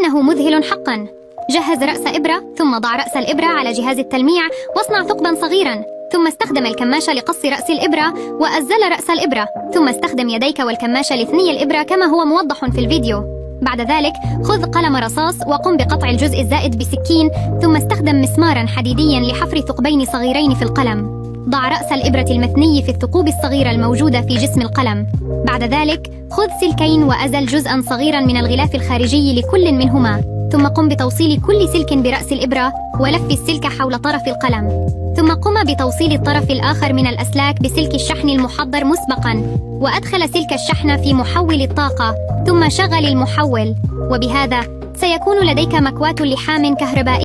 إنه مذهل حقا. جهز رأس إبرة، ثم ضع رأس الإبرة على جهاز التلميع واصنع ثقبا صغيرا، ثم استخدم الكماشة لقص رأس الإبرة وأزل رأس الإبرة، ثم استخدم يديك والكماشة لثني الإبرة كما هو موضح في الفيديو. بعد ذلك خذ قلم رصاص وقم بقطع الجزء الزائد بسكين، ثم استخدم مسمارا حديديا لحفر ثقبين صغيرين في القلم. ضع رأس الإبرة المثني في الثقوب الصغيرة الموجودة في جسم القلم. بعد ذلك خذ سلكين وأزل جزءا صغيرا من الغلاف الخارجي لكل منهما، ثم قم بتوصيل كل سلك برأس الإبرة ولف السلك حول طرف القلم، ثم قم بتوصيل الطرف الآخر من الأسلاك بسلك الشحن المحضر مسبقا، وأدخل سلك الشحن في محول الطاقة، ثم شغل المحول، وبهذا سيكون لديك مكواة لحام كهربائي